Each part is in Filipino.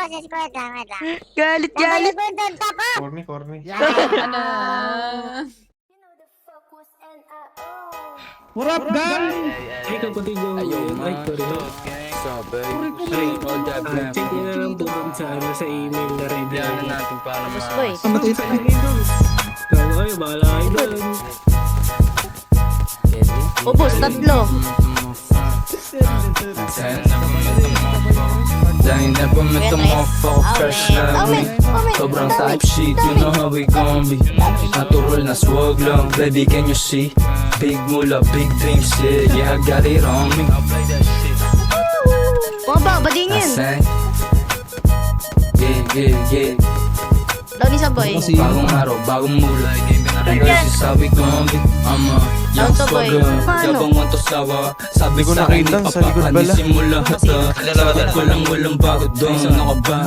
kasi wait lang. Galit, galit. Nakalikod ako. Corny. Ano? What up, gang? Ay, kapatid yung ay, sorry. Check nyo na lang doon sa email na rin. natin para Boy. Kamatay sa akin doon. Ay, bahala kayo doon. Ubus, tatlo. Dahil never met a motherfucker fresh na me. Sobrang type shit, you know how we gon' be. Natural na swag lang, baby can you see? Big mula, big dreams, yeah, I got it on me. Baba, ba din I yun? sang, yeah. Daw ni sa boy. Bagong araw, bagong mula. This is how we gon' be. I'm a young Auto boy. swagger, Paano? yabang want to sawa. Sabi Di ko sa akin ni nakita, sa Papa, likod pala. kanisin mo lahat Sagot ko lang walang bago doon. Ano ka ba?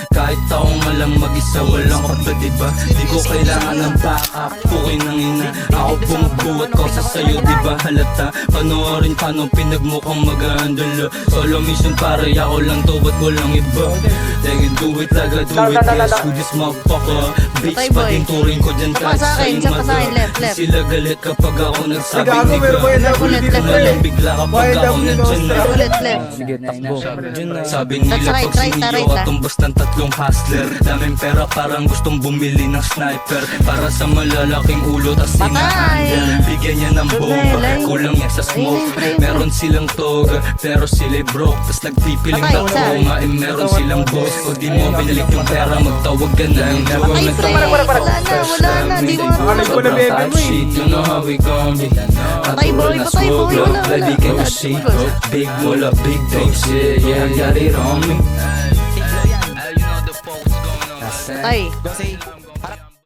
Kahit ako nga lang mag-isa, walang kapatid ba? Di ko kailangan ng backup, pukoy ng ina. Ako bumubuhat ko sa sayo, di ba halata? Panoorin paano pinagmukhang mag-handle. Solo mission para ako lang to, ba't walang iba? They can do it like I do it, yes, with this motherfucker. Bitch, Patay, boy. paging turing ko dyan Saka kahit sa sa akin, saka sa akin, left. Di sila galit kapag ako nagsabing Gago, meron ko niga. yung Left, Kung lang bigla kapag ako nandyan na. Ulit, left. Sige, takbo. Sabi That's nila right, pag right, siniyo right, katumbas ng tatlong hustler. Daming pera parang gustong bumili ng sniper. Para sa malalaking ulo tas Patay. ina-handle. Bigyan niya ng bomba, Patay. kulang niya sa smoke. Meron silang toga, pero sila broke. Tas nagpipiling Patay, tako isa. nga meron silang boss. O di mo binalik yung pera, magtawag ka na. Ay, pre. Wala na. Di mo Ko na bebe mo eh. Shit, you know how we gon' be. Patay, boy, patay, boy, wala, Baby, wala. can you see? Big mula, big dreams, yeah, I got it on me. Patay.